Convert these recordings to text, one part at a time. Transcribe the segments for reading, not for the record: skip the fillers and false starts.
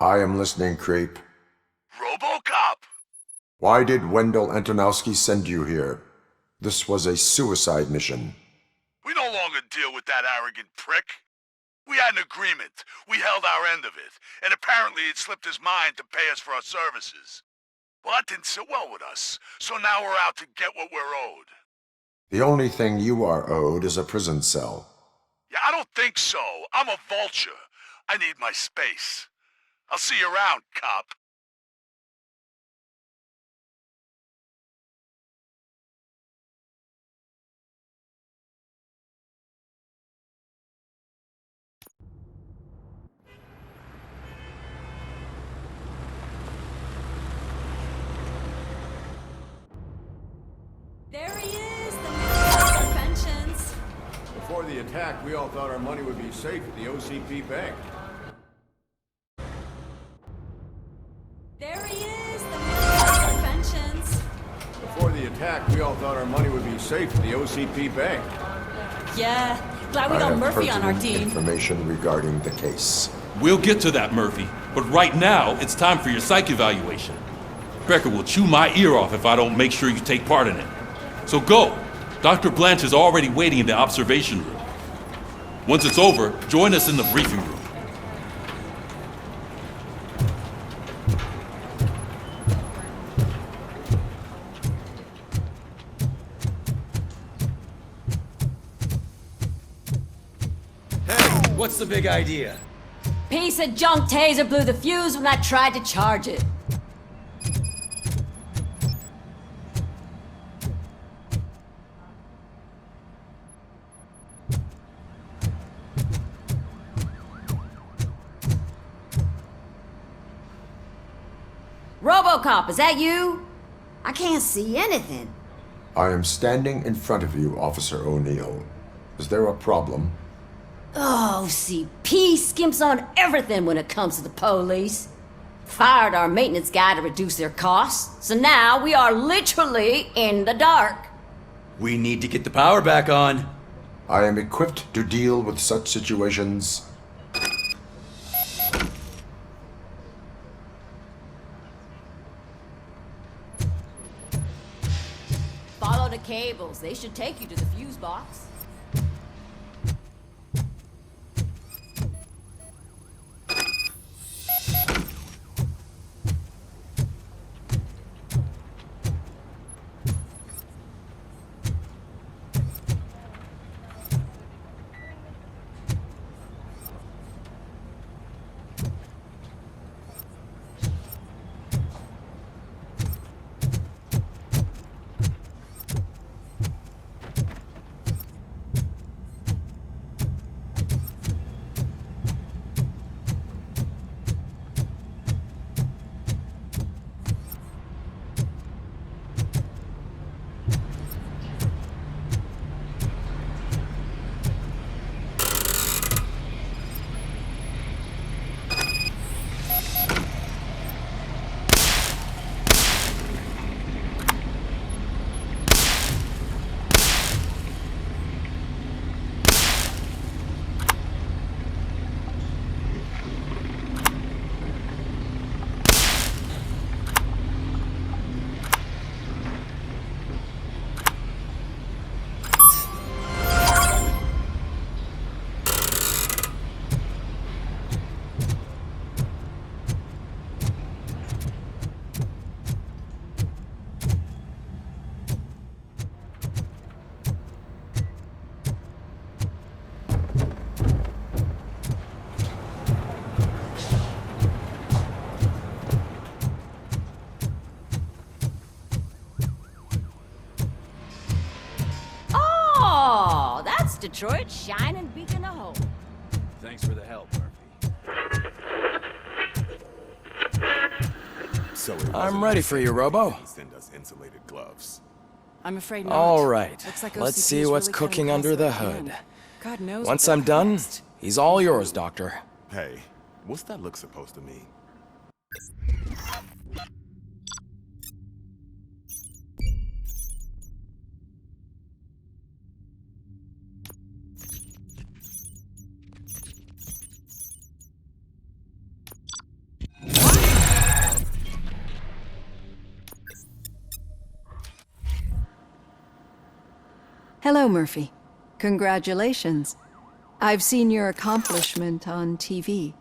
I am listening, creep. Robocop! Why did Wendell Antonowski send you here? This was a suicide mission. We no longer deal with that arrogant prick. We had an agreement. We held our end of it, and apparently it slipped his mind to pay us for our services. Well, that didn't sit well with us, so now we're out to get what we're owed. The only thing you are owed is a prison cell. Yeah, I don't think so. I'm a vulture. I need my space. I'll see you around, cop. There he is, the Minister of Pensions. Before the attack, we all thought our money would be safe at the OCP Bank. There he is, the Minister of Pensions. Before the attack, we all thought our money would be safe at the OCP Bank. Yeah, glad we I got have Murphy on our pertinent team. information regarding the case. We'll get to that, Murphy. But right now, it's time for your psych evaluation. Becker will chew my ear off if I don't make sure you take part in it. So go. Dr. Blanche is already waiting in the observation room. Once it's over, join us in the briefing room. Hey, what's the big idea? Piece of junk taser blew the fuse when I tried to charge it. Robocop, is that you? I can't see anything. I am standing in front of you, Officer O'Neill. Is there a problem? Oh, CP skimps on everything when it comes to the police. Fired our maintenance guy to reduce their costs, so now we are literally in the dark. We need to get the power back on. I am equipped to deal with such situations. Follow the cables. They should take you to the fuse box. Oh, that's Detroit's shining beacon of hope. Thanks for the help, Murphy. So it I'm ready for you, Robo. Send us insulated gloves. I'm afraid not. All right, Looks like let's OCP see is what's really cutting cooking costs under the like hood. him. God knows Once what I'm they're done, next. he's all yours, Doctor. Hey, what's that look supposed to mean? Hello, Murphy. Congratulations. I've seen your accomplishment on TV.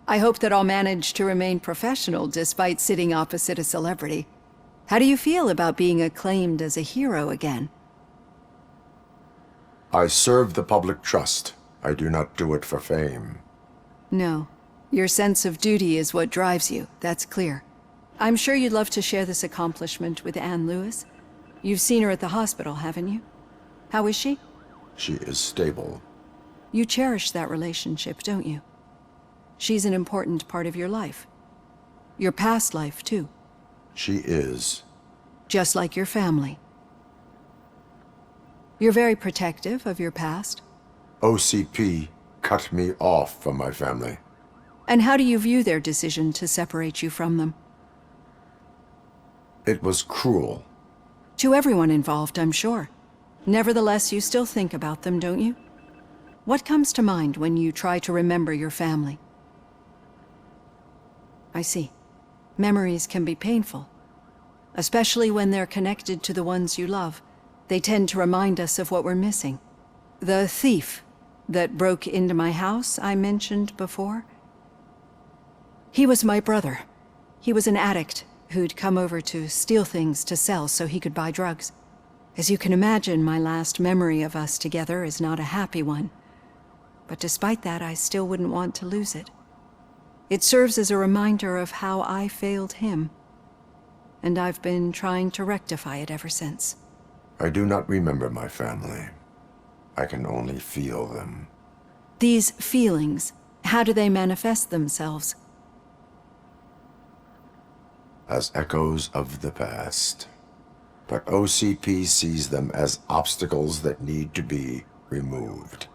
I hope that I'll manage to remain professional despite sitting opposite a celebrity. How do you feel about being acclaimed as a hero again? I serve the public trust. I do not do it for fame. No. Your sense of duty is what drives you, that's clear. I'm sure you'd love to share this accomplishment with Anne Lewis. You've seen her at the hospital, haven't you? How is she? She is stable. You cherish that relationship, don't you? She's an important part of your life. Your past life, too. She is. Just like your family. You're very protective of your past. OCP cut me off from my family. And how do you view their decision to separate you from them? It was cruel. To everyone involved, I'm sure. Nevertheless, you still think about them, don't you? What comes to mind when you try to remember your family? I see. Memories can be painful. Especially when they're connected to the ones you love. They tend to remind us of what we're missing. The thief that broke into my house I mentioned before? He was my brother. He was an addict who'd come over to steal things to sell so he could buy drugs. As you can imagine, my last memory of us together is not a happy one. But despite that, I still wouldn't want to lose it. It serves as a reminder of how I failed him. And I've been trying to rectify it ever since. I do not remember my family. I can only feel them. These feelings, how do they manifest themselves? As echoes of the past. But OCP sees them as obstacles that need to be removed.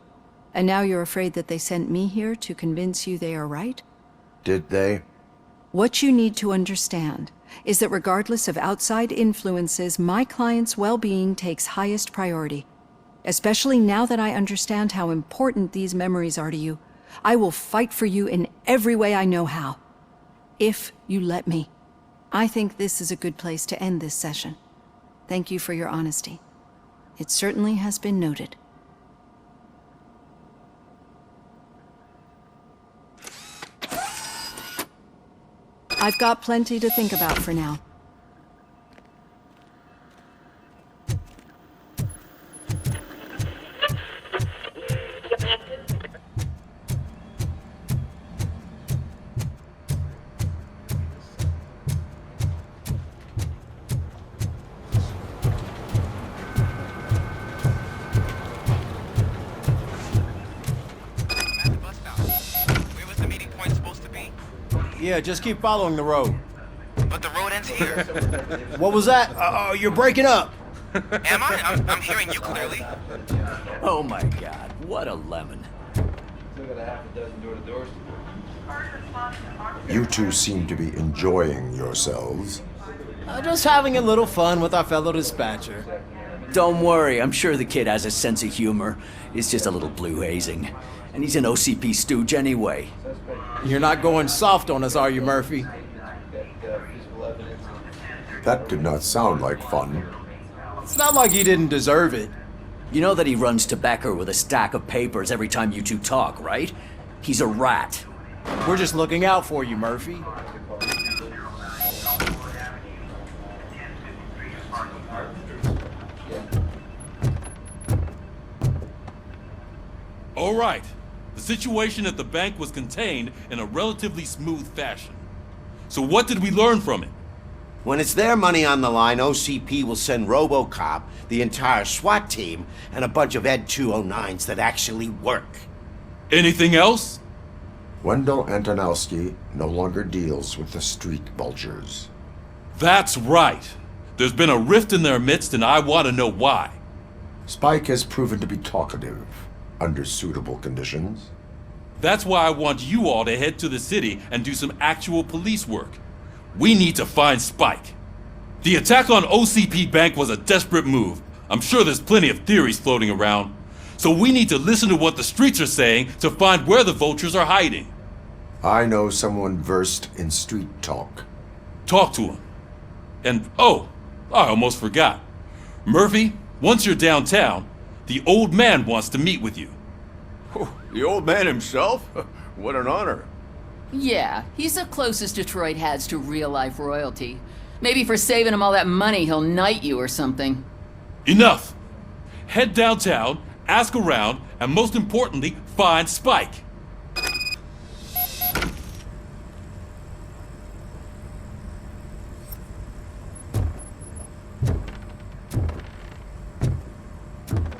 And now you're afraid that they sent me here to convince you they are right? Did they? What you need to understand is that regardless of outside influences, my client's well-being takes highest priority. Especially now that I understand how important these memories are to you, I will fight for you in every way I know how. If you let me. I think this is a good place to end this session. Thank you for your honesty. It certainly has been noted. I've got plenty to think about for now. Yeah, just keep following the road. But the road ends here. What was that? You're breaking up. Am I? I'm hearing you clearly. Oh my god, what a lemon. You two seem to be enjoying yourselves. Just having a little fun with our fellow dispatcher. Don't worry, I'm sure the kid has a sense of humor. It's just a little blue hazing. And he's an OCP stooge anyway. You're not going soft on us, are you, Murphy? That did not sound like fun. It's not like you didn't deserve it. You know that he runs tobacco with a stack of papers every time you two talk, right? He's a rat. We're just looking out for you, Murphy. All right. The situation at the bank was contained in a relatively smooth fashion. So what did we learn from it? When it's their money on the line, OCP will send Robocop, the entire SWAT team, and a bunch of Ed 209s that actually work. Anything else? Wendell Antonowski no longer deals with the street vultures. That's right. There's been a rift in their midst, and I want to know why. Spike has proven to be talkative, under suitable conditions. That's why I want you all to head to the city and do some actual police work. We need to find Spike. The attack on OCP Bank was a desperate move. I'm sure there's plenty of theories floating around. So we need to listen to what the streets are saying to find where the vultures are hiding. I know someone versed in street talk. Talk to him. And, oh, I almost forgot. Murphy, once you're downtown, The old man wants to meet with you. Oh, the old man himself? What an honor. Yeah, he's the closest Detroit has to real-life royalty. Maybe for saving him all that money, he'll knight you or something. Enough! Head downtown, ask around, and most importantly, find Spike.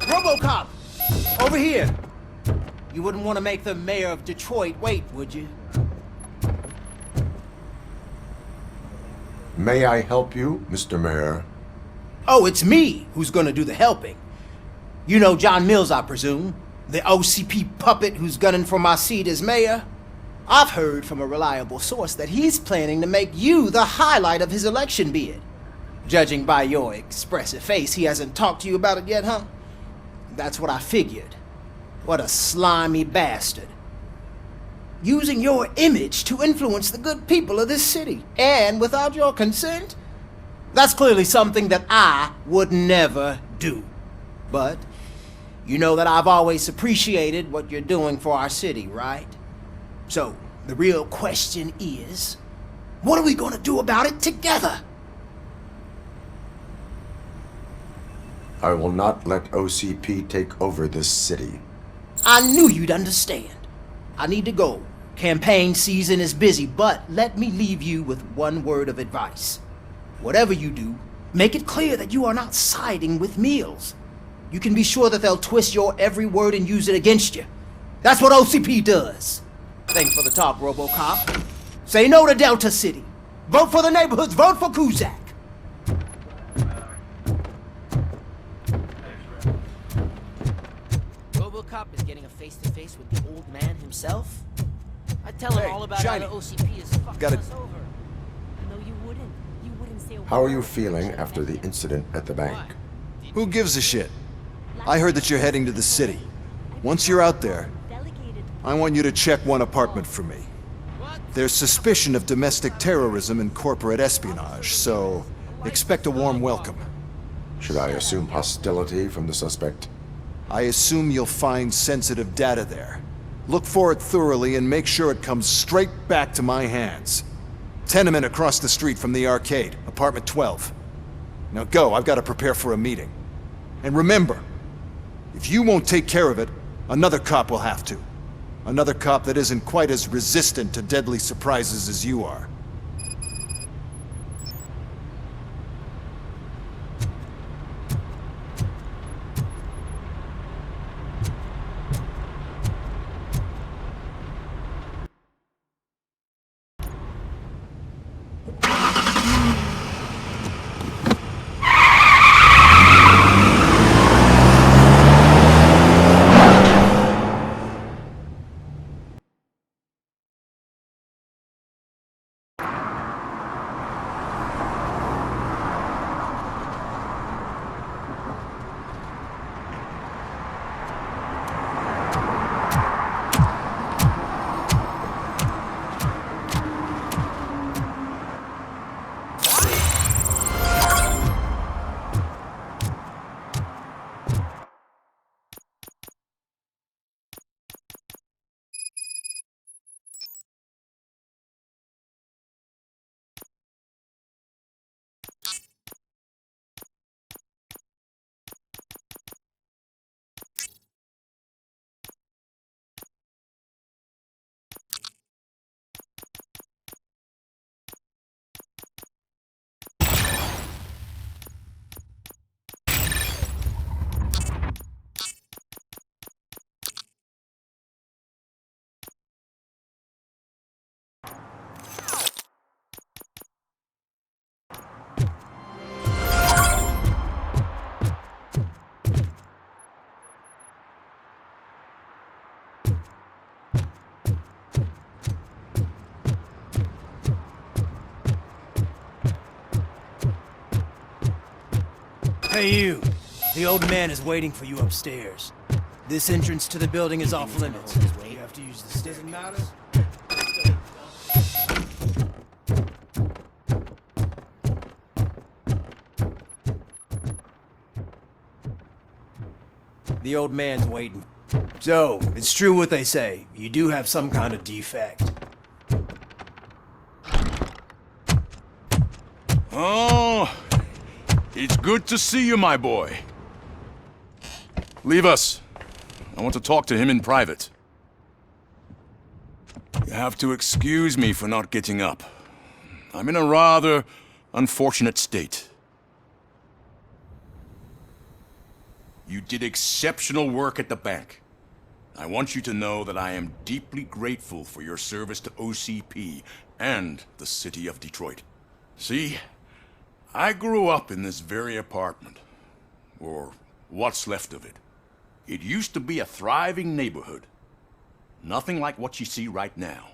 Robocop! Over here! You wouldn't want to make the mayor of Detroit wait, would you? May I help you, Mr. Mayor? Oh, it's me who's gonna do the helping. You know John Mills, I presume? The OCP puppet who's gunning for my seat as mayor? I've heard from a reliable source that he's planning to make you the highlight of his election bid. Judging by your expressive face, he hasn't talked to you about it yet, huh? That's what I figured. What a slimy bastard. Using your image to influence the good people of this city, and without your consent? That's clearly something that I would never do. But you know that I've always appreciated what you're doing for our city, right? So, the real question is, what are we gonna do about it together? I will not let OCP take over this city. I knew you'd understand. I need to go. Campaign season is busy, but let me leave you with one word of advice. Whatever you do, make it clear that you are not siding with Mills. You can be sure that they'll twist your every word and use it against you. That's what OCP does. Thanks for the talk, Robocop. Say no to Delta City. Vote for the neighborhoods. Vote for Kuzak. Robocop is getting a face-to-face with the old man himself? I'd tell him all about Shiny. how the OCP is fucking Got it. us over. No, you wouldn't. You wouldn't say a How are you word. feeling after the incident at the bank? Who gives a shit? I heard that you're heading to the city. Once you're out there, I want you to check one apartment for me. There's suspicion of domestic terrorism and corporate espionage, so expect a warm welcome. Should I assume hostility from the suspect? I assume you'll find sensitive data there. Look for it thoroughly and make sure it comes straight back to my hands. Tenement across the street from the arcade, apartment 12. Now go, I've got to prepare for a meeting. And remember, if you won't take care of it, another cop will have to. Another cop that isn't quite as resistant to deadly surprises as you are. Hey you! The old man is waiting for you upstairs. This entrance to the building is off limits. You have to use the stairs. Doesn't matter. The old man's waiting. So, it's true what they say. You do have some kind of defect. Oh, it's good to see you, my boy. Leave us. I want to talk to him in private. You have to excuse me for not getting up. I'm in a rather unfortunate state. You did exceptional work at the bank. I want you to know that I am deeply grateful for your service to OCP and the city of Detroit. See, I grew up in this very apartment, or what's left of it. It used to be a thriving neighborhood. Nothing like what you see right now.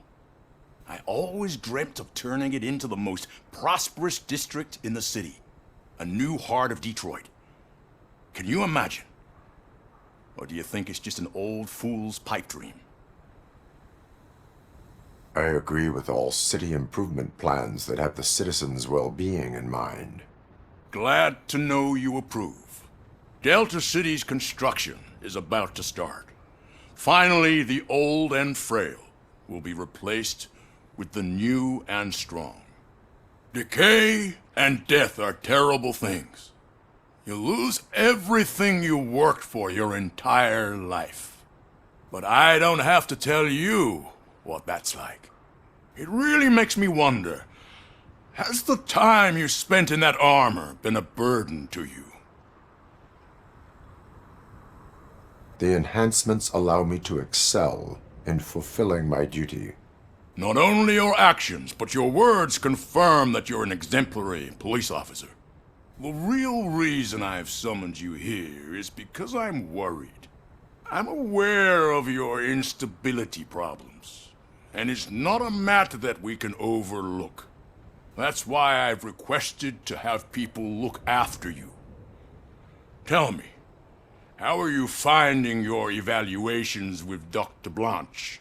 I always dreamt of turning it into the most prosperous district in the city. A new heart of Detroit. Can you imagine? Or do you think it's just an old fool's pipe dream? I agree with all city improvement plans that have the citizens' well-being in mind. Glad to know you approve. Delta City's construction is about to start. Finally, the old and frail will be replaced with the new and strong. Decay and death are terrible things. You lose everything you worked for your entire life. But I don't have to tell you what that's like. It really makes me wonder, has the time you spent in that armor been a burden to you? The enhancements allow me to excel in fulfilling my duty. Not only your actions, but your words confirm that you're an exemplary police officer. The real reason I've summoned you here is because I'm worried. I'm aware of your instability problems, and it's not a matter that we can overlook. That's why I've requested to have people look after you. Tell me, how are you finding your evaluations with Dr. Blanche?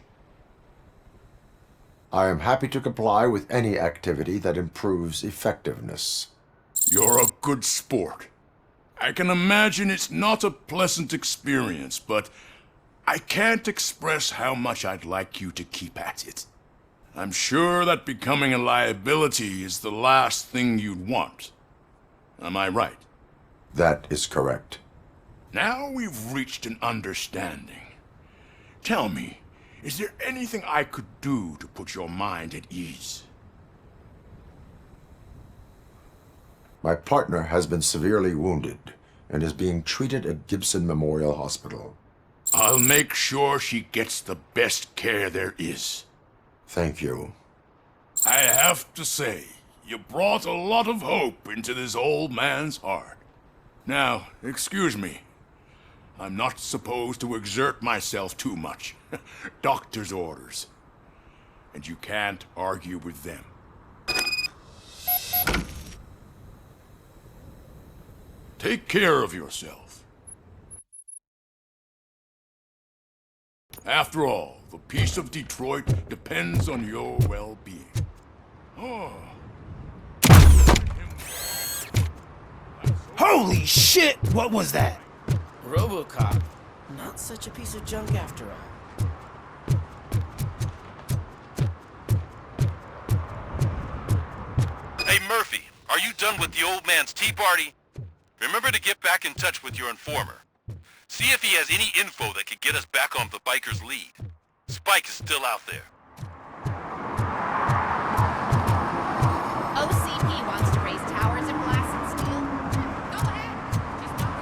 I am happy to comply with any activity that improves effectiveness. You're a good sport. I can imagine it's not a pleasant experience, but I can't express how much I'd like you to keep at it. I'm sure that becoming a liability is the last thing you'd want. Am I right? That is correct. Now we've reached an understanding. Tell me, is there anything I could do to put your mind at ease? My partner has been severely wounded and is being treated at Gibson Memorial Hospital. I'll make sure she gets the best care there is. Thank you. I have to say, you brought a lot of hope into this old man's heart. Now, excuse me. I'm not supposed to exert myself too much. Doctor's orders. And you can't argue with them. Take care of yourself. After all, the peace of Detroit depends on your well-being. Oh. Holy shit! What was that? Robocop. Not such a piece of junk after all. Hey, Murphy, are you done with the old man's tea party? Remember to get back in touch with your informer. See if he has any info that could get us back on the biker's lead. Spike is still out there. OCP wants to raise towers of glass and steel. Go ahead. Just don't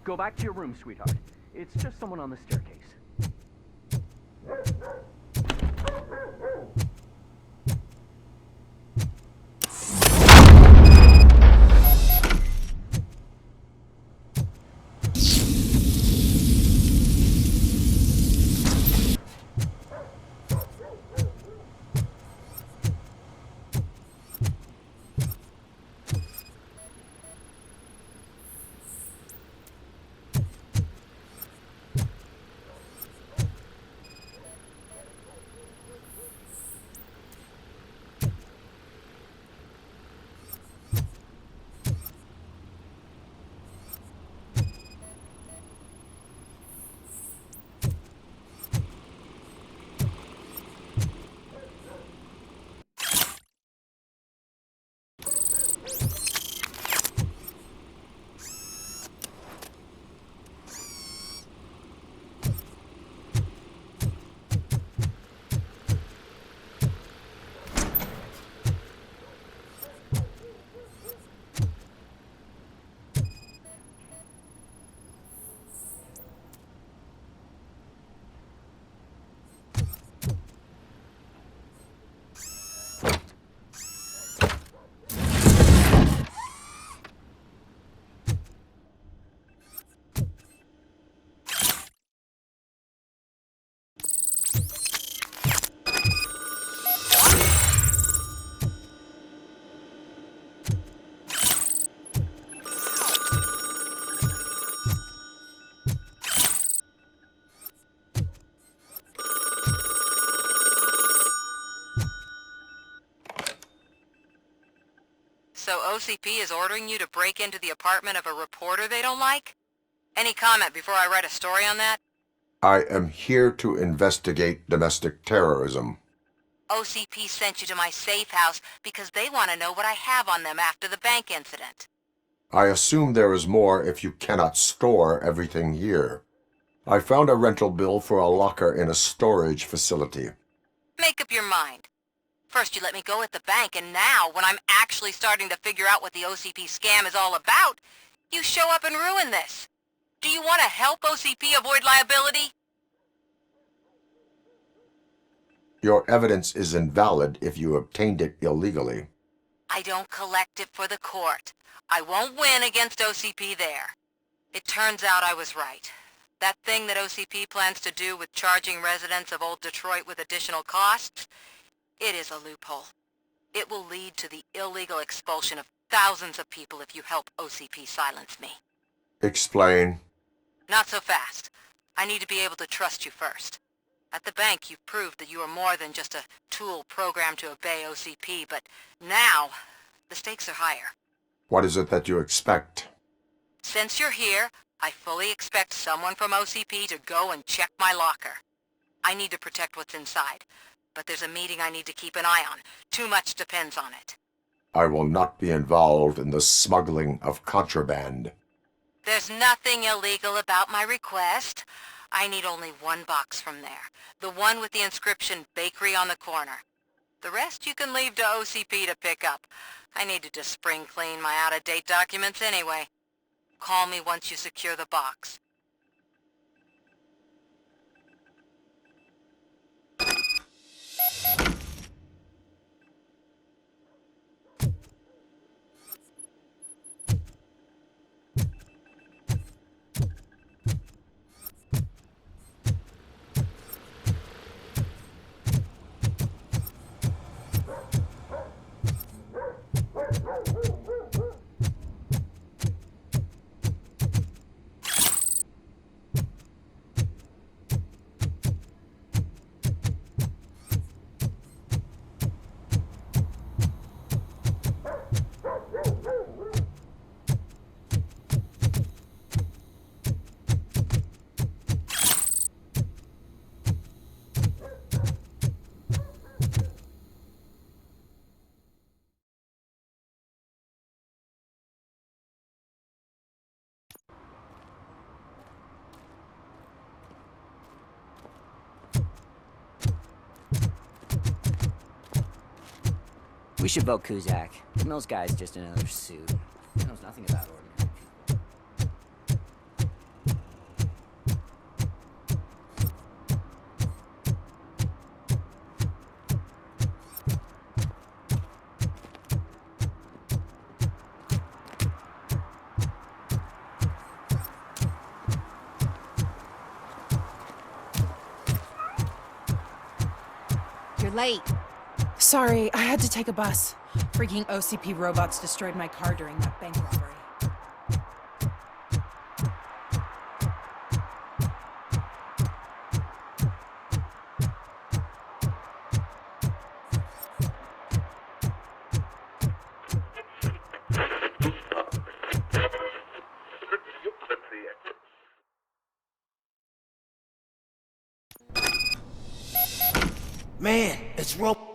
Go back to your room, sweetheart. It's just someone on the staircase. So OCP is ordering you to break into the apartment of a reporter they don't like? Any comment before I write a story on that? I am here to investigate domestic terrorism. OCP sent you to my safe house because they want to know what I have on them after the bank incident. I assume there is more if you cannot store everything here. I found a rental bill for a locker in a storage facility. Make up your mind. First you let me go at the bank, and now, when I'm actually starting to figure out what the OCP scam is all about, you show up and ruin this. Do you want to help OCP avoid liability? Your evidence is invalid if you obtained it illegally. I don't collect it for the court. I won't win against OCP there. It turns out I was right. That thing that OCP plans to do with charging residents of Old Detroit with additional costs, it is a loophole. It will lead to the illegal expulsion of thousands of people if you help OCP silence me. Explain. Not so fast. I need to be able to trust you first. At the bank, you've proved that you are more than just a tool programmed to obey OCP, but now, the stakes are higher. What is it that you expect? Since you're here, I fully expect someone from OCP to go and check my locker. I need to protect what's inside, but there's a meeting I need to keep an eye on. Too much depends on it. I will not be involved in the smuggling of contraband. There's nothing illegal about my request. I need only one box from there. The one with the inscription Bakery on the corner. The rest you can leave to OCP to pick up. I needed to spring clean my out-of-date documents anyway. Call me once you secure the box. We should vote Kuzak. Mills guy's just another suit. He knows nothing about ordinary people. late. Sorry, I had to take a bus. Freaking OCP robots destroyed my car during that bank robbery. Man, it's Rob.